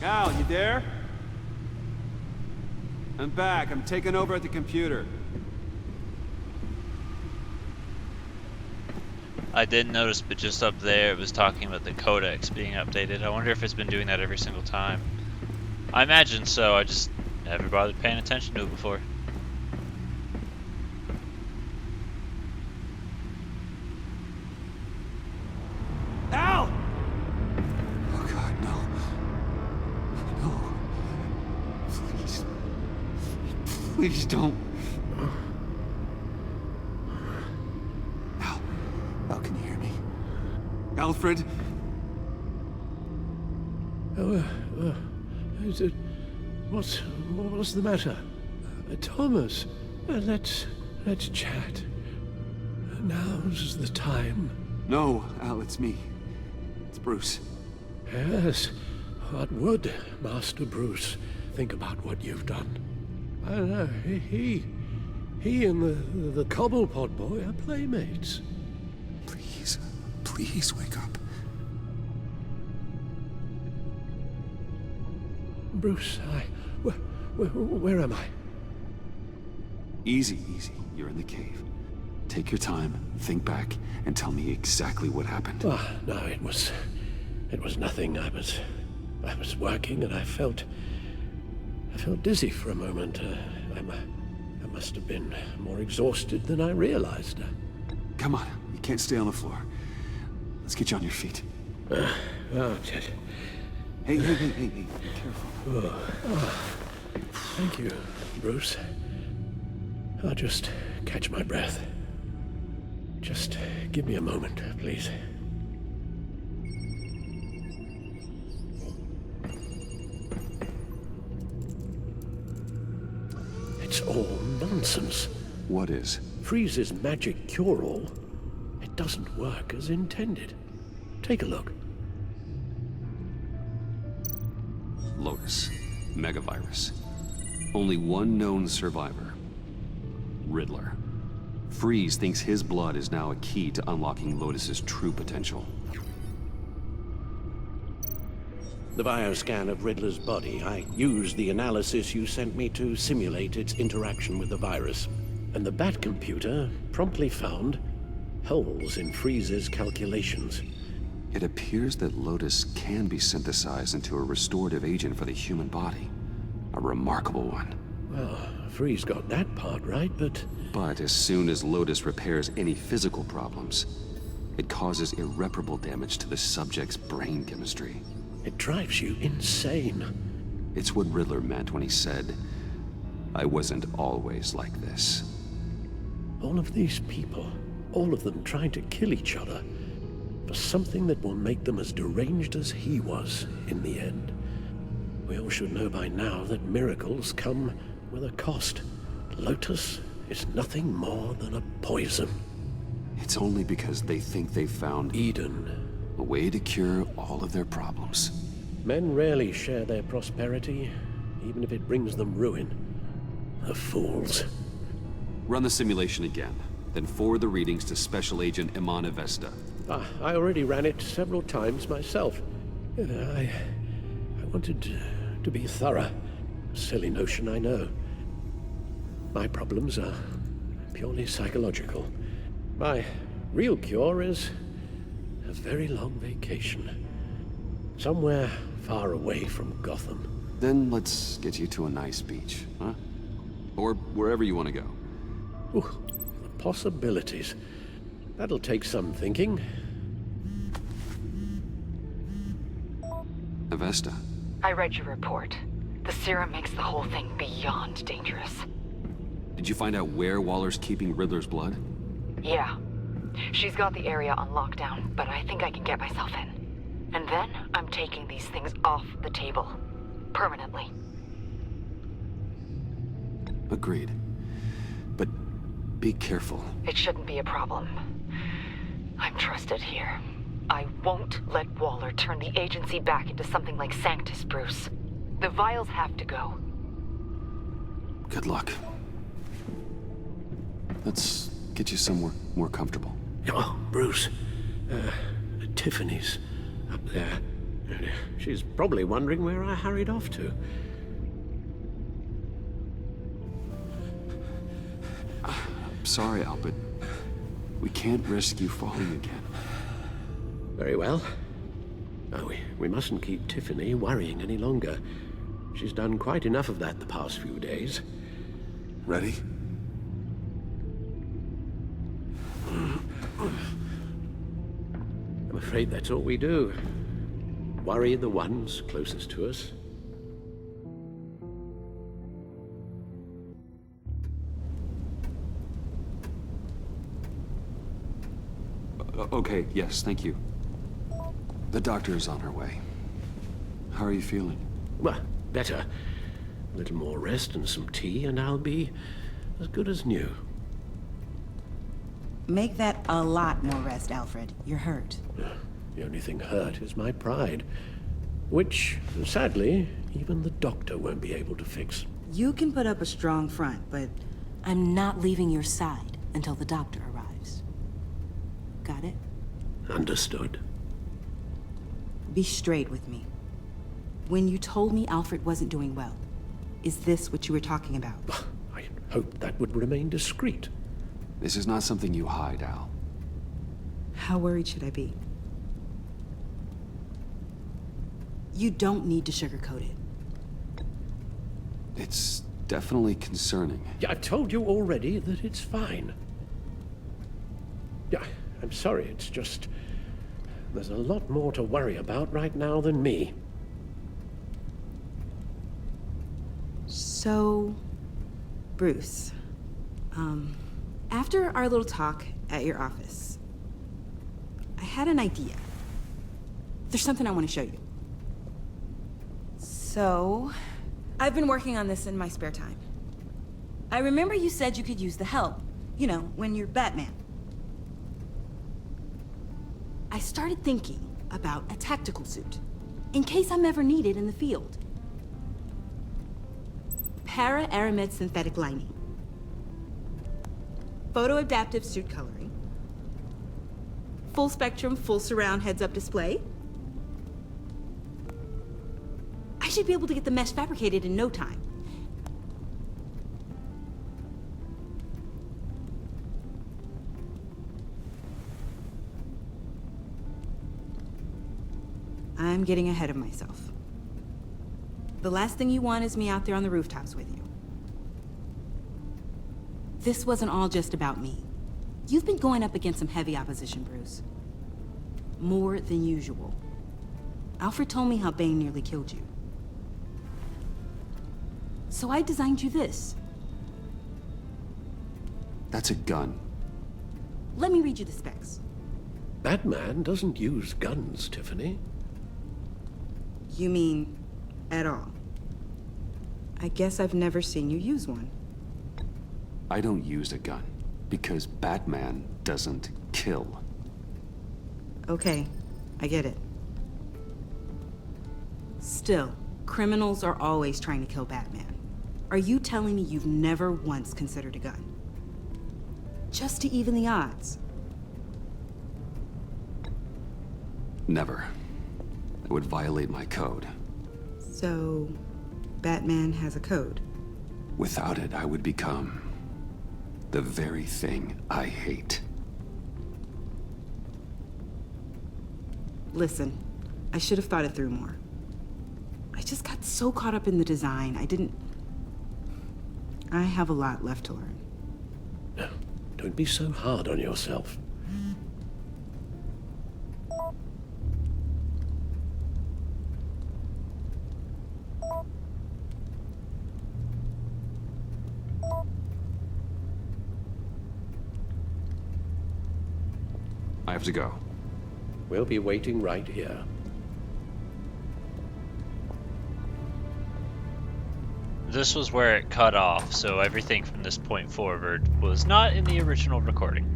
Al, you there? I'm back. I'm taking over at the computer. I did notice, but just up there it was talking about the codex being updated. I wonder if it's been doing that every single time. I imagine so, I just never bothered paying attention to it before. Al! Oh God, no. No. Please. Please don't. Al. Al, can you hear me? Alfred? Is it, what's the matter? Thomas, let's chat. Now's the time. No, Al, it's me. It's Bruce. Yes, what would Master Bruce think about what you've done? I don't know, he and the Cobblepot boy are playmates. Please wake up. Bruce, where am I? Easy. You're in the cave. Take your time, think back, and tell me exactly what happened. Oh, no, it was nothing. I was working and I felt dizzy for a moment. I must have been more exhausted than I realized. Come on, you can't stay on the floor. Let's get you on your feet. Ted. Hey, be careful. Thank you, Bruce. I'll just catch my breath. Just give me a moment, please. It's all nonsense. What is? Freeze's magic cure-all. It doesn't work as intended. Take a look. Lotus. Megavirus. Only one known survivor. Riddler. Freeze thinks his blood is now a key to unlocking Lotus's true potential. The bioscan of Riddler's body, I used the analysis you sent me to simulate its interaction with the virus. And the Bat computer promptly found holes in Freeze's calculations. It appears that Lotus can be synthesized into a restorative agent for the human body. A remarkable one. Well, Freeze got that part right, but as soon as Lotus repairs any physical problems, it causes irreparable damage to the subject's brain chemistry. it drives you insane. It's what Riddler meant when he said, "I wasn't always like this." All of these people, all of them trying to kill each other, for something that will make them as deranged as he was in the end. We all should know by now that miracles come with a cost. Lotus is nothing more than a poison. It's only because they think they've found Eden. a way to cure all of their problems. Men rarely share their prosperity, even if it brings them ruin. The fools. Run the simulation again, then forward the readings to Special Agent Iman Avesta. I already ran it several times myself. I wanted to be thorough. Silly notion, I know. My problems are purely psychological. My real cure is a very long vacation. Somewhere far away from Gotham. Then let's get you to a nice beach, huh? Or wherever you want to go. Ooh, the possibilities. That'll take some thinking. Avesta. I read your report. The serum makes the whole thing beyond dangerous. Did you find out where Waller's keeping Riddler's blood? Yeah. She's got the area on lockdown, but I think I can get myself in. And then I'm taking these things off the table. Permanently. Agreed. But be careful. It shouldn't be a problem. I'm trusted here. I won't let Waller turn the agency back into something like Sanctus, Bruce. The vials have to go. Good luck. Let's get you somewhere more comfortable. Oh, Bruce. Tiffany's up there. She's probably wondering where I hurried off to. I'm sorry, Al, but we can't risk you falling again. Very well. Oh, we mustn't keep Tiffany worrying any longer. She's done quite enough of that the past few days. Ready? I'm afraid that's all we do. Worry the ones closest to us. Okay, yes, thank you. The doctor is on her way. How are you feeling? Well, better. A little more rest and some tea, and I'll be as good as new. Make that a lot more rest, Alfred. You're hurt. The only thing hurt is my pride, which, sadly, even the doctor won't be able to fix. You can put up a strong front, but I'm not leaving your side until the doctor arrives. Got it? Understood. Be straight with me. When you told me Alfred wasn't doing well, is this what you were talking about? I hoped that would remain discreet. This is not something you hide, Al. How worried should I be? You don't need to sugarcoat it. It's definitely concerning. Yeah, I've told you already that it's fine. Yeah, I'm sorry, it's just... There's a lot more to worry about right now than me. So, Bruce, after our little talk at your office, I had an idea. There's something I want to show you. So, I've been working on this in my spare time. I remember you said you could use the help, you know, when you're Batman. I started thinking about a tactical suit, in case I'm ever needed in the field. Para-Aramed synthetic lining. Photo-adaptive suit coloring. Full spectrum, full surround heads-up display. I should be able to get the mesh fabricated in no time. I'm getting ahead of myself. The last thing you want is me out there on the rooftops with you. This wasn't all just about me. You've been going up against some heavy opposition, Bruce. More than usual. Alfred told me how Bane nearly killed you. So I designed you this. That's a gun. Let me read you the specs. Batman doesn't use guns, Tiffany. You mean, at all? I guess I've never seen you use one. I don't use a gun because Batman doesn't kill. Okay, I get it. Still, criminals are always trying to kill Batman. Are you telling me you've never once considered a gun? Just to even the odds? Never. It would violate my code. So, Batman has a code. Without it, I would become the very thing I hate. Listen, I should have thought it through more. I just got so caught up in the design, I have a lot left to learn. No, don't be so hard on yourself. I have to go. We'll be waiting right here. This was where it cut off, so everything from this point forward was not in the original recording.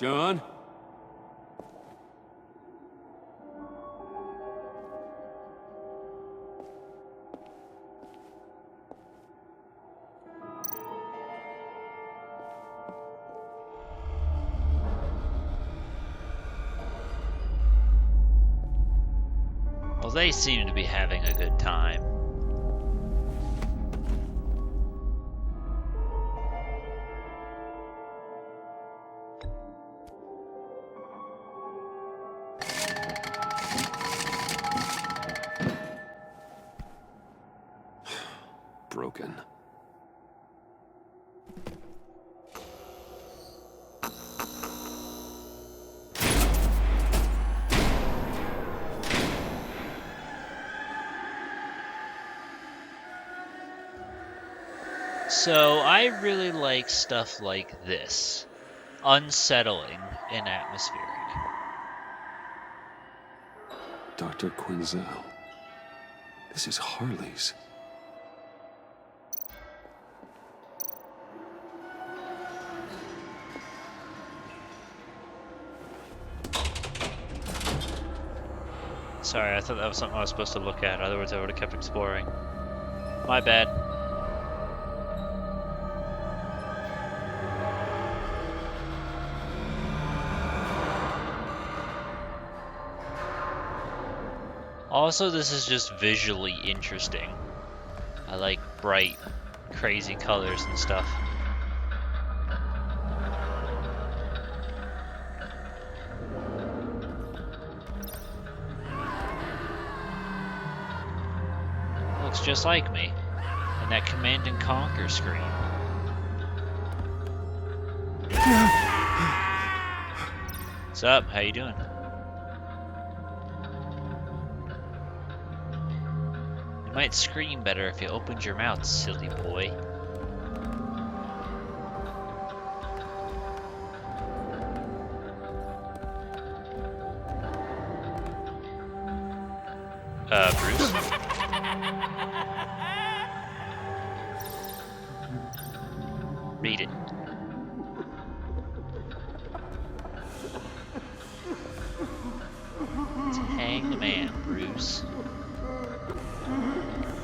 John? Well, they seem to be having a good time. Broken. So, I really like stuff like this. Unsettling and atmospheric. Dr. Quinzel. This is Harley's. Sorry, I thought that was something I was supposed to look at, otherwise I would have kept exploring. My bad. Also, this is just visually interesting. I like bright, crazy colors and stuff. Looks just like me. And that Command and Conquer screen. What's up? How you doing? You might scream better if you opened your mouth, silly boy. Bruce? Read it. Hang the man, Bruce.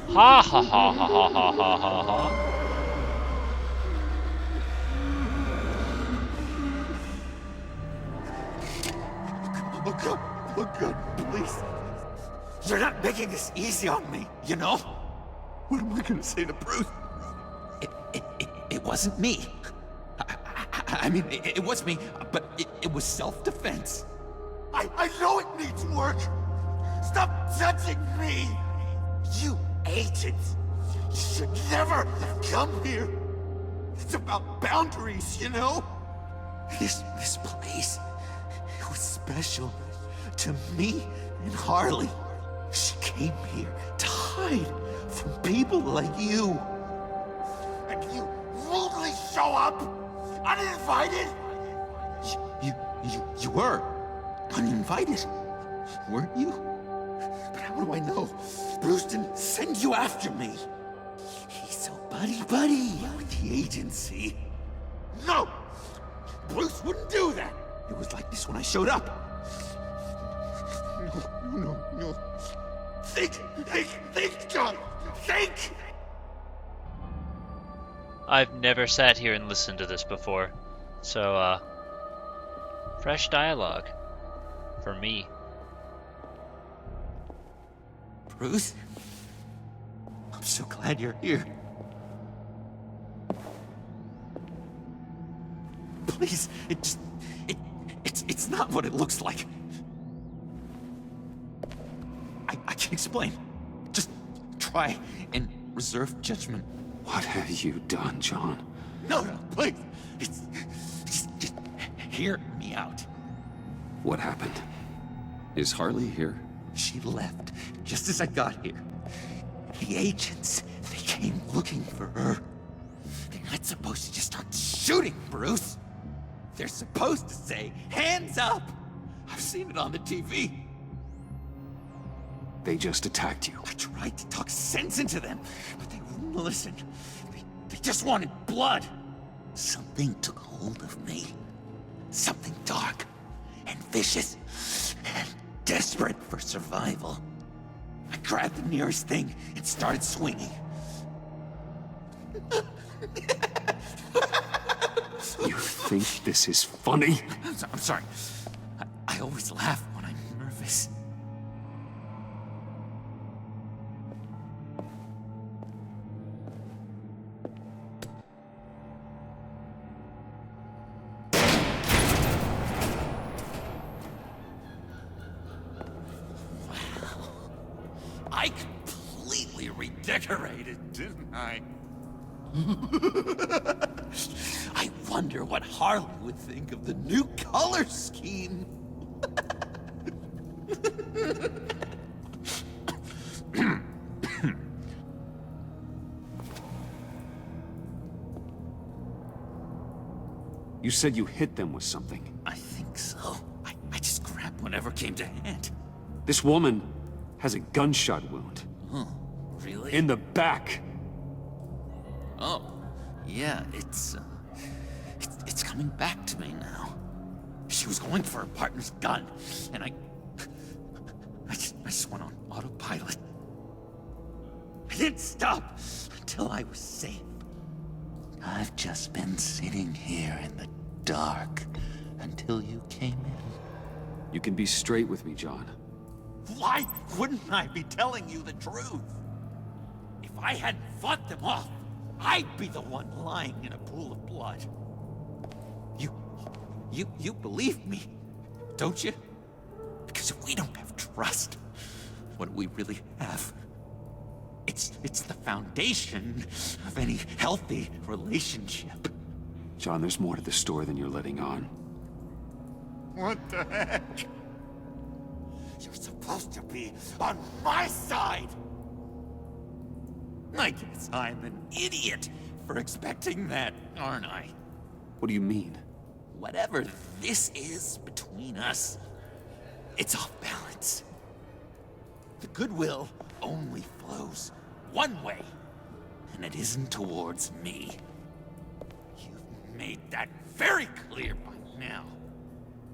Ha ha ha ha ha ha ha ha ha. Look up, please. You're not making this easy on me, you know? What am I gonna say to Bruce? It wasn't me. I mean, it was me, but it was self-defense. I know it needs work. Stop touching me. You agents, you should never have come here. It's about boundaries, you know? This place, it was special to me and Harley. She came here to hide from people like you. And you rudely show up, uninvited? You were uninvited, weren't you? But how do I know Bruce didn't send you after me? He's so buddy-buddy with the agency. No! Bruce wouldn't do that! It was like this when I showed up. No. Think, John! Think! I've never sat here and listened to this before. So, fresh dialogue. For me. Bruce? I'm so glad you're here. Please, it's not what it looks like. I can explain. Just try and reserve judgment. What have you done, John? No, please. Just hear me out. What happened? Is Harley here? She left just as I got here. The agents, they came looking for her. They're not supposed to just start shooting, Bruce. They're supposed to say, hands up. I've seen it on the TV. They just attacked you. I tried to talk sense into them, but they wouldn't listen. They just wanted blood. Something took hold of me. Something dark and vicious and desperate for survival. I grabbed the nearest thing and started swinging. You think this is funny? I'm sorry. I always laugh when I'm nervous. I completely redecorated, didn't I? I wonder what Harley would think of the new color scheme. You said you hit them with something. I think so. I just grabbed whatever came to hand. This woman has a gunshot wound. Oh, really? In the back. Oh, yeah, it's coming back to me now. She was going for her partner's gun, and I just went on autopilot. I didn't stop until I was safe. I've just been sitting here in the dark until you came in. You can be straight with me, John. Why wouldn't I be telling you the truth? If I hadn't fought them off, I'd be the one lying in a pool of blood. You believe me, don't you? Because if we don't have trust, what do we really have? It's the foundation of any healthy relationship. John, there's more to the story than you're letting on. What the heck? You're supposed to be on my side! I guess I'm an idiot for expecting that, aren't I? What do you mean? Whatever this is between us, it's off balance. The goodwill only flows one way, and it isn't towards me. You've made that very clear by now.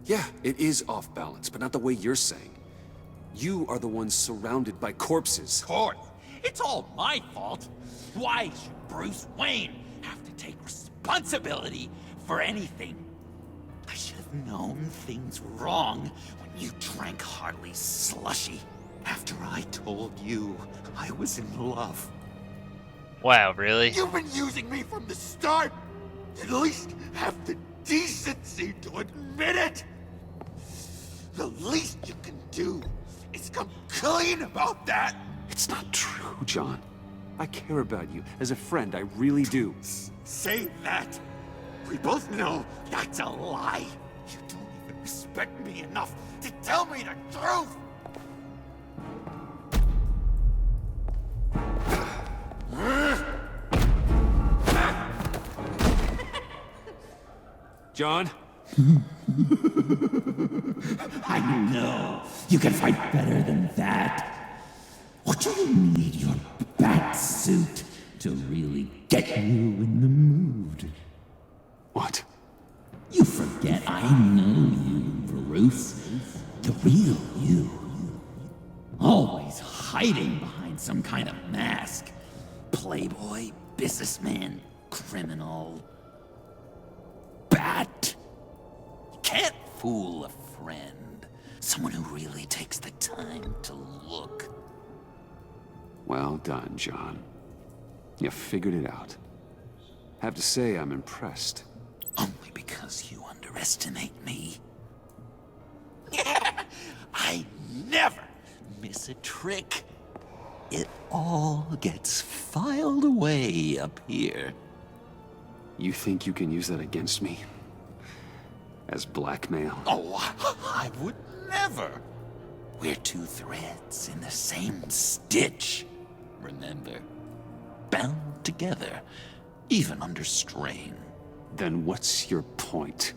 Yeah, it is off balance, but not the way you're saying. You are the one surrounded by corpses. Of course, it's all my fault. Why should Bruce Wayne have to take responsibility for anything? I should have known things were wrong when you drank Harley's slushy after I told you I was in love. Wow, really? You've been using me from the start. At least have the decency to admit it. The least you can do is come clean about that. It's not true, John. I care about you. As a friend, I really do. Say that. We both know that's a lie. You don't even respect me enough to tell me the truth. John? I know you can fight better than that. Or do you need your bat suit to really get you in the mood? What? You forget I know you, Bruce. The real you. Always hiding behind some kind of mask. Playboy, businessman, criminal. Bat. You can't fool a friend. Someone who really takes the time to look. Well done, John. You figured it out. Have to say, I'm impressed. Only because you underestimate me. I never miss a trick. It all gets filed away up here. You think you can use that against me? As blackmail? Oh, I would never. We're two threads in the same stitch. Remember? Bound together, even under strain. Then what's your point?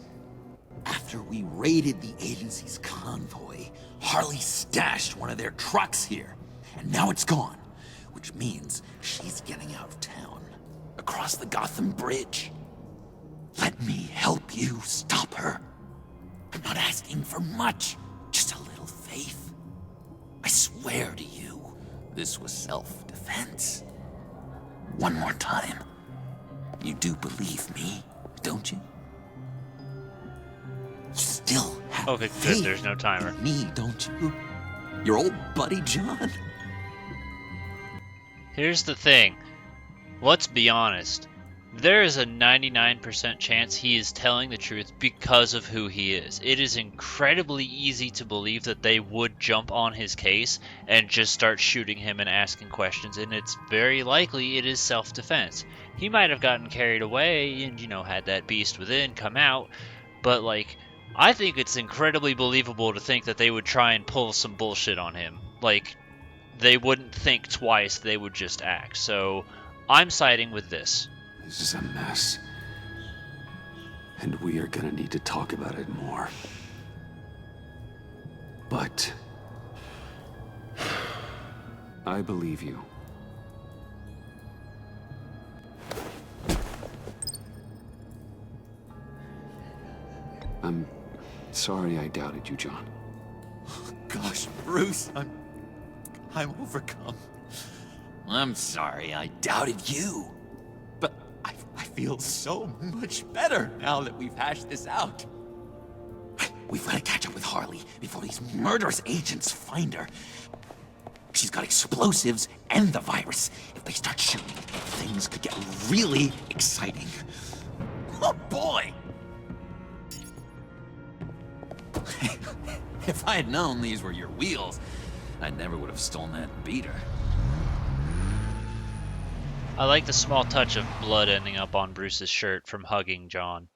After we raided the agency's convoy, Harley stashed one of their trucks here. And now it's gone, which means she's getting out of town. Across the Gotham Bridge. Let me help you stop her. asking for much. Just a little faith. I swear to you, this was self-defense. One more time. You do believe me, don't you? You still have Okay, faith good. There's no timer. in me, don't you? Your old buddy John? Here's the thing. Let's be honest. There is a 99% chance he is telling the truth because of who he is. It is incredibly easy to believe that they would jump on his case and just start shooting him and asking questions, and it's very likely it is self-defense. He might have gotten carried away and, had that beast within come out, but, I think it's incredibly believable to think that they would try and pull some bullshit on him. They wouldn't think twice, they would just act. So, I'm siding with this. This is a mess. And we are gonna need to talk about it more. But I believe you. I'm sorry I doubted you, John. Gosh, Bruce, I'm overcome. I'm sorry I doubted you. But I feel so much better now that we've hashed this out. We've got to catch up with Harley before these murderous agents find her. She's got explosives and the virus. If they start shooting, things could get really exciting. Oh boy! If I had known these were your wheels, I never would have stolen that beater. I like the small touch of blood ending up on Bruce's shirt from hugging John.